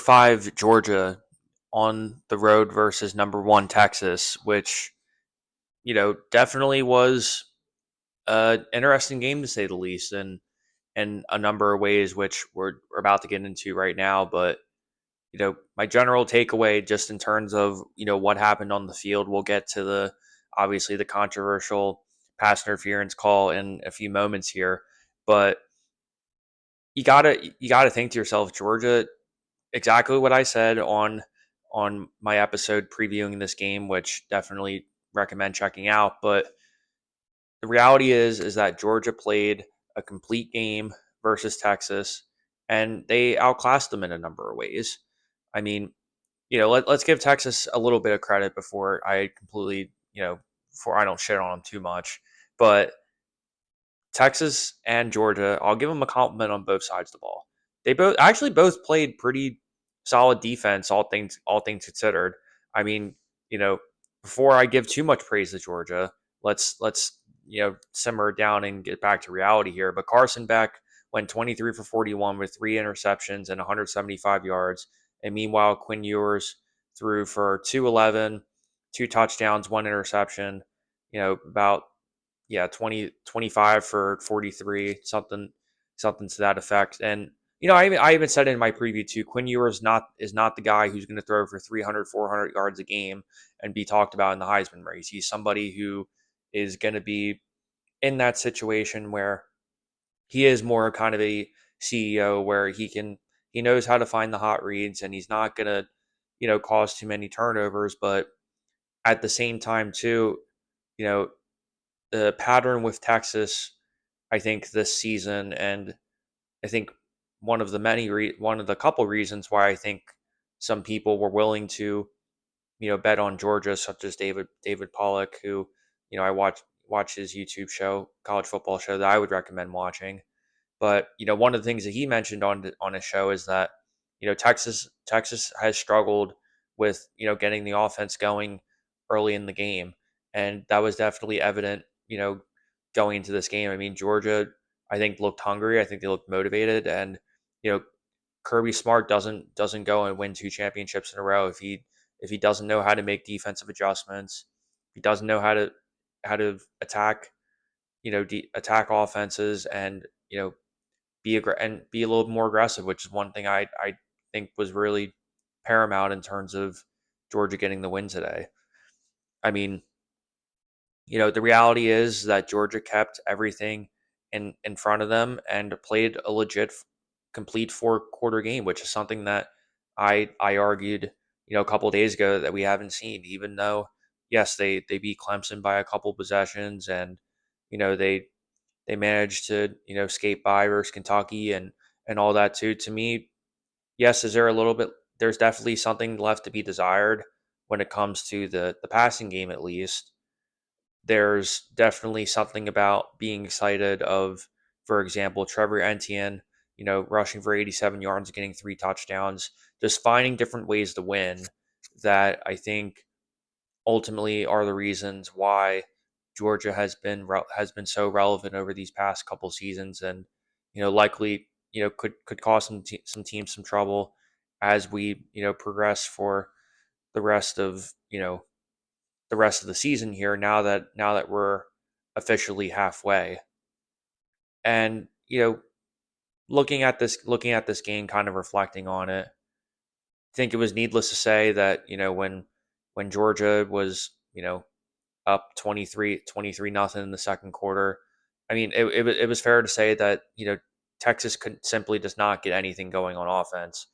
5 Georgia on the road versus number 1 Texas, which definitely was an interesting game to say the least, and in a number of ways, which we're about to get into right now. But my general takeaway, just in terms of what happened on the field, we'll get to the obviously the controversial pass interference call in a few moments here, but you gotta think to yourself, Georgia, exactly what I said on my episode previewing this game, which definitely recommend checking out. But the reality is that Georgia played a complete game versus Texas, and they outclassed them in a number of ways. I mean, let's give Texas a little bit of credit before I completely, before I don't shit on them too much. But Texas and Georgia, I'll give them a compliment on both sides of the ball. They both played pretty solid defense, all things considered. I mean, you know, before I give too much praise to Georgia, let's simmer down and get back to reality here. But Carson Beck went 23 for 41 with 3 interceptions and 175 yards, and meanwhile Quinn Ewers threw for 211, 2 touchdowns, 1 interception. About 25 for 43, something to that effect. And I even said in my preview too, Quinn Ewers is not the guy who's going to throw for 300, 400 yards a game and be talked about in the Heisman race. He's somebody who is going to be in that situation where he is more kind of a CEO, where he knows how to find the hot reads, and he's not going to cause too many turnovers. But at the same time too, you know the pattern with Texas, I think this season, and I think one of the couple reasons why I think some people were willing to bet on Georgia, such as David Pollock, who I watch his YouTube show, college football show, that I would recommend watching. But one of the things that he mentioned on his show is that Texas has struggled with getting the offense going early in the game, and that was definitely evident going into this game. I mean, Georgia, I think, looked hungry. I think they looked motivated, and you know Kirby Smart doesn't go and win 2 championships in a row if he doesn't know how to make defensive adjustments. If he doesn't know how to attack attack offenses, and be a little more aggressive, which is one thing I think was really paramount in terms of Georgia getting the win today. I mean, the reality is that Georgia kept everything in front of them and played a legit complete 4-quarter game, which is something that I argued a couple of days ago that we haven't seen. Even though yes, they beat Clemson by a couple possessions, and they managed to skate by versus Kentucky and all that too. To me, yes, is there a little bit? There's definitely something left to be desired when it comes to the passing game, at least. There's definitely something about being excited of, for example, Trevor Etienne, rushing for 87 yards, getting 3 touchdowns, just finding different ways to win that I think ultimately are the reasons why Georgia has been so relevant over these past couple seasons, and likely could cause some teams some trouble as we progress for the rest of the rest of the season here. Now that we're officially halfway, and looking at this game, kind of reflecting on it, I think it was needless to say that when Georgia was up 23 nothing in the second quarter. I mean, it was fair to say that Texas could simply does not get anything going on offense.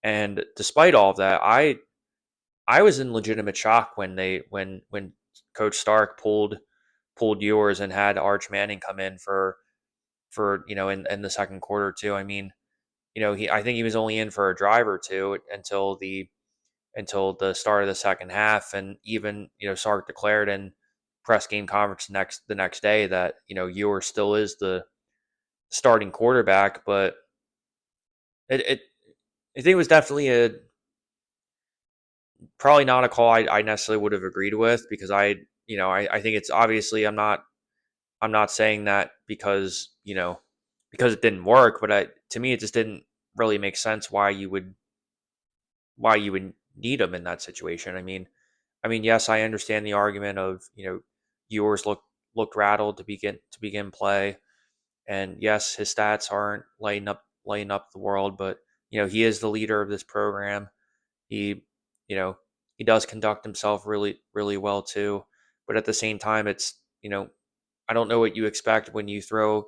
And despite all of that, I was in legitimate shock when Coach Stark pulled Ewers and had Arch Manning come in for in the second quarter too. I mean, I think he was only in for a drive or two until the start of the second half. And even Sark declared in press game conference the next day that Ewer still is the starting quarterback. But it I think it was definitely a probably not a call I necessarily would have agreed with, because I think it's obviously I'm not saying that because it didn't work, but to me it just didn't really make sense why you would why you would need him in that situation. I mean, yes, I understand the argument of, Ewers looked rattled to begin play, and yes, his stats aren't lighting up the world, but he is the leader of this program. He, you know, he does conduct himself really, really well too. But at the same time, I don't know what you expect when you throw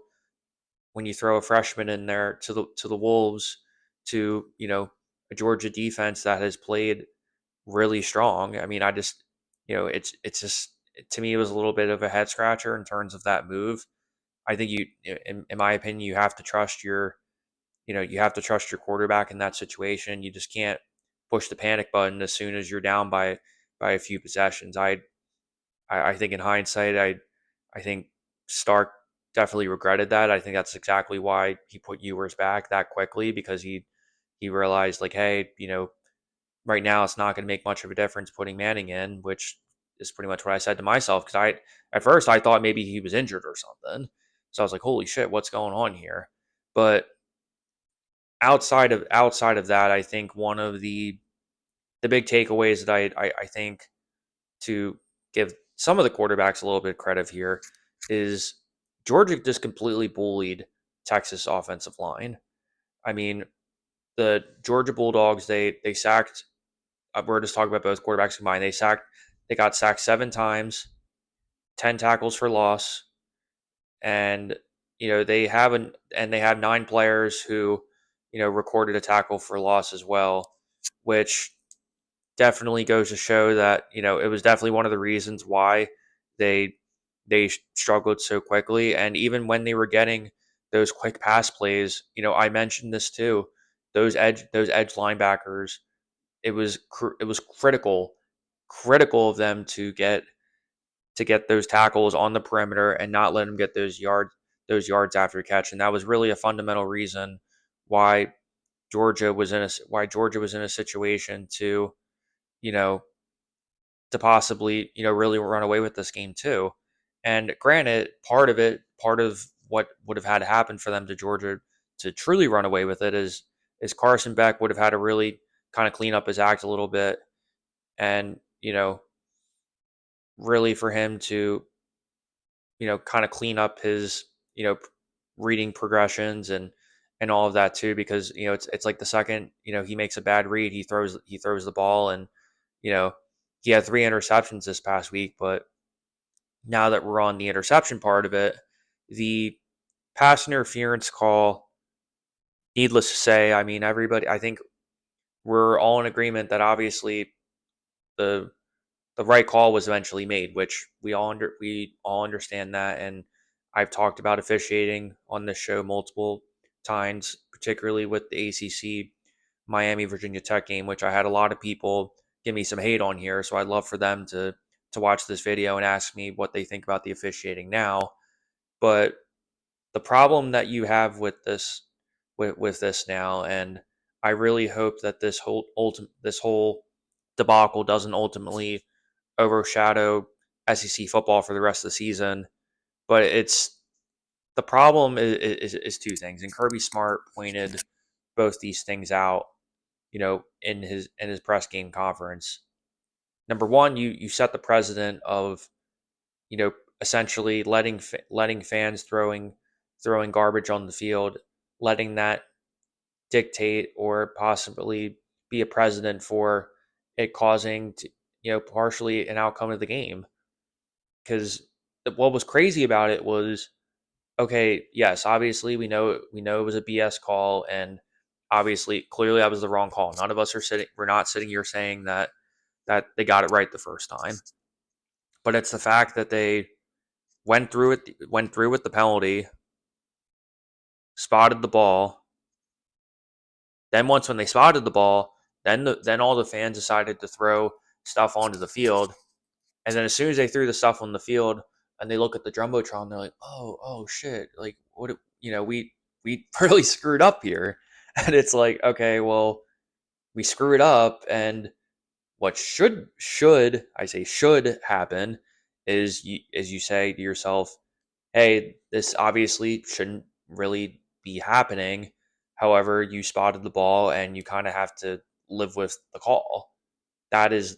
a freshman in there to the Wolves, to a Georgia defense that has played really strong. I mean, I just it's just, to me, it was a little bit of a head scratcher in terms of that move. I think in my opinion, you have to trust your quarterback in that situation. You just can't push the panic button as soon as you're down by a few possessions. I think in hindsight, I think Stark definitely regretted that. I think that's exactly why he put Ewers back that quickly, because he realized, like, hey, right now it's not going to make much of a difference putting Manning in, which is pretty much what I said to myself, because at first I thought maybe he was injured or something. So I was like, holy shit, what's going on here? But outside of that, I think one of the big takeaways that I think, to give some of the quarterbacks a little bit of credit here, is Georgia just completely bullied Texas offensive line. I mean, the Georgia Bulldogs, they sacked. We're just talking about both quarterbacks combined. They got sacked 7 times, 10 tackles for loss, and they have 9 players who recorded a tackle for loss as well, which definitely goes to show that it was definitely one of the reasons why they they struggled so quickly. And even when they were getting those quick pass plays, I mentioned this too. Those edge linebackers, it was critical of them to get those tackles on the perimeter and not let them get those yards after catch. And that was really a fundamental reason why Georgia was in a situation you know to possibly really run away with this game too. And granted, part of what would have had to happen for them to Georgia to truly run away with it is Carson Beck would have had to really kind of clean up his act a little bit, and really for him to kind of clean up his reading progressions and all of that too, because it's like the second he makes a bad read, he throws the ball. And you know he had 3 interceptions this past week. But now that we're on the interception part of it, the pass interference call, needless to say, I mean, I think we're all in agreement that obviously the the right call was eventually made, which we all understand that. And I've talked about officiating on this show multiple times, particularly with the ACC Miami Virginia Tech game, which I had a lot of people give me some hate on here. So I'd love for them to watch this video and ask me what they think about the officiating now. But the problem that you have with this now, and I really hope that this whole debacle doesn't ultimately overshadow SEC football for the rest of the season. But the problem is two things, and Kirby Smart pointed both these things out, in his press game conference. Number one, you set the precedent of essentially letting fans throwing garbage on the field, letting that dictate or possibly be a precedent for it causing partially an outcome of the game. Because what was crazy about it was, okay, yes, obviously we know it was a BS call, and obviously clearly that was the wrong call. None of us we're not sitting here saying that they got it right the first time. But it's the fact that they went through with the penalty, spotted the ball. Then once when they spotted the ball, then all the fans decided to throw stuff onto the field. And then as soon as they threw the stuff on the field and they look at the jumbotron, they're like, "Oh shit! Like what? We really screwed up here." And it's like, okay, well, we screwed up, and what should happen is you say to yourself, "Hey, this obviously shouldn't really be happening." However, you spotted the ball, and you kind of have to live with the call. That is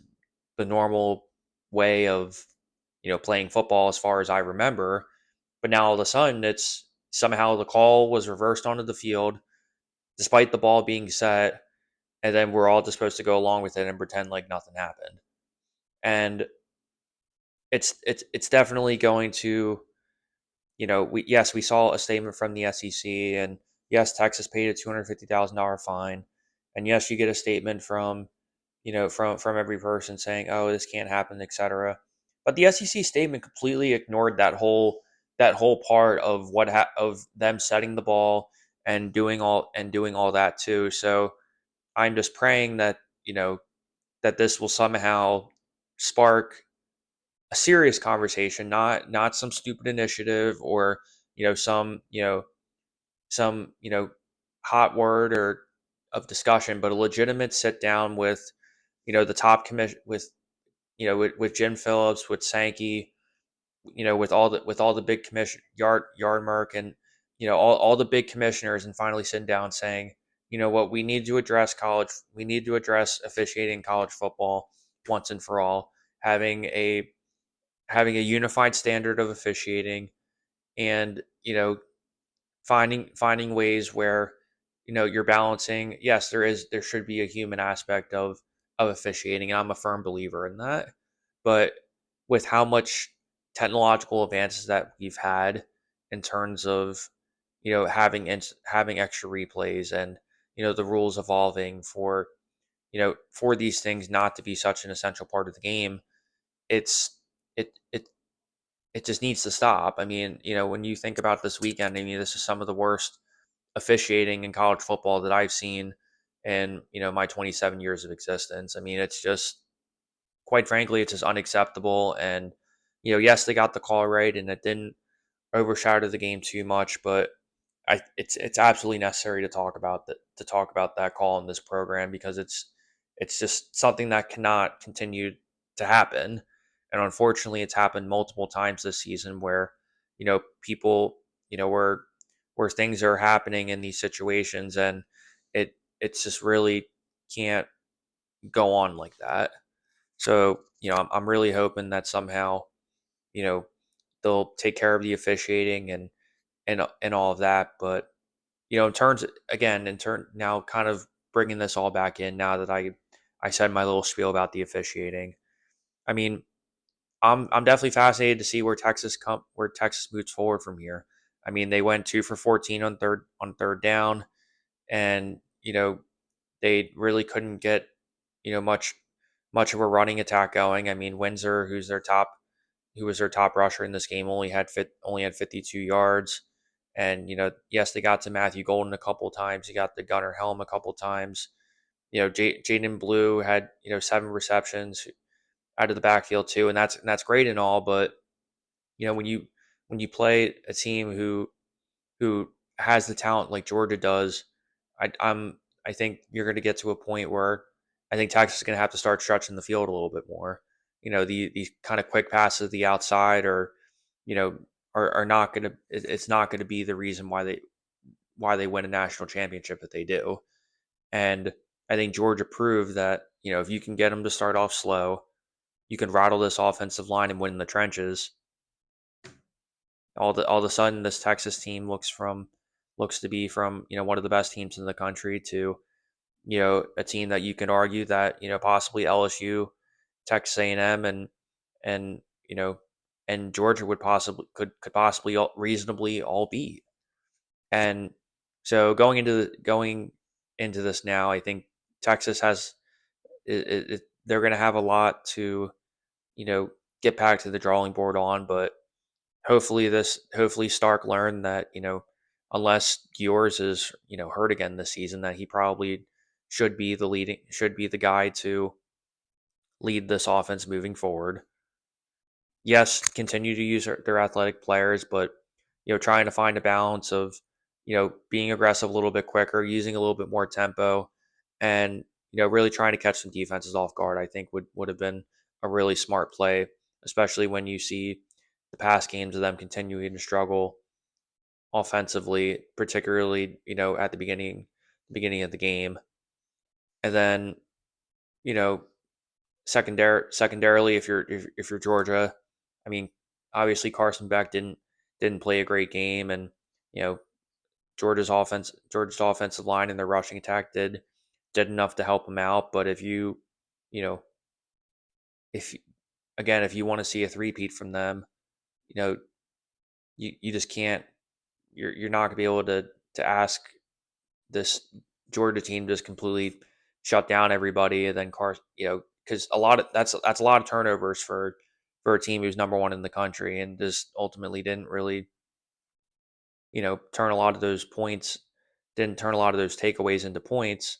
the normal way of, playing football as far as I remember. But now all of a sudden, it's somehow the call was reversed onto the field despite the ball being set, and then we're all just supposed to go along with it and pretend like nothing happened. And it's definitely going to, we saw a statement from the SEC, and yes, Texas paid a $250,000 fine, and yes, you get a statement from, from every person saying, oh, this can't happen, etc. But the SEC statement completely ignored that whole part of of them setting the ball and doing all that too. So I'm just praying that, that this will somehow spark a serious conversation, not some stupid initiative, or, some, some, hot word or of discussion, but a legitimate sit down with, the top commission, with, with Jim Phillips, with Sankey, with all the big commission, Yardmerk, and, all the big commissioners, and finally sitting down saying, what, we need to address officiating in college football once and for all, having a unified standard of officiating, and, finding ways where, you're balancing. Yes, there should be a human aspect of officiating, and I'm a firm believer in that. But with how much technological advances that we've had in terms of, having extra replays, and, the rules evolving for these things not to be such an essential part of the game, it's it it it just needs to stop. I mean, when you think about this weekend, I mean, this is some of the worst officiating in college football that I've seen in, my 27 years of existence. I mean, it's just, quite frankly, it's just unacceptable. And, yes, they got the call right, and it didn't overshadow the game too much, but it's absolutely necessary to talk about that call in this program, because it's just something that cannot continue to happen. And unfortunately, it's happened multiple times this season where, people, where things are happening in these situations, and it's just really can't go on like that. So, I'm really hoping that somehow, you know, they'll take care of the officiating, and all of that. But, in terms, again, now, kind of bringing this all back in, now that I said my little spiel about the officiating. I mean, I'm definitely fascinated to see where Texas moves forward from here. I mean, they went 2 for 14 on third down, and, they really couldn't get, much of a running attack going. I mean, Windsor, who was their top rusher in this game, only had 52 yards. And, yes, they got to Matthew Golden a couple times. He got the Gunnar Helm a couple times. Jaden Blue had, 7 receptions out of the backfield too, and that's great and all. But, when you play a team who has the talent like Georgia does, I think you're going to get to a point where I think Texas is going to have to start stretching the field a little bit more. These kind of quick passes to the outside, or, you know are not going to, it's not going to be the reason why they win a national championship if they do. And I think Georgia proved that, if you can get them to start off slow, you can rattle this offensive line and win in the trenches. All of a sudden, this Texas team looks to be from, one of the best teams in the country, to, a team that you can argue that, possibly LSU, Texas A&M, and you know and Georgia could possibly reasonably all beat. And so going into this now, I think Texas has they're going to have a lot to, you know get back to the drawing board on. But hopefully Stark learned that, unless Ewers is, hurt again this season, that he probably should be the guy to lead this offense moving forward. Yes, continue to use their athletic players, but, trying to find a balance of, being aggressive a little bit quicker, using a little bit more tempo, and, really trying to catch some defenses off guard, I think would have been a really smart play, especially when you see the past games of them continuing to struggle offensively, particularly, at the beginning of the game. And then, you know, secondarily, if you're Georgia, I mean, obviously Carson Beck didn't play a great game, and you know Georgia's offensive line and their rushing attack did enough to help them out. But if you know, if again, if you want to see a three-peat from them, you know, you just can't. You're not gonna be able to ask this Georgia team just completely shut down everybody, and then because a lot of that's a lot of turnovers for a team who's number one in the country, and just ultimately didn't really turn a lot of those points, didn't turn a lot of those takeaways into points.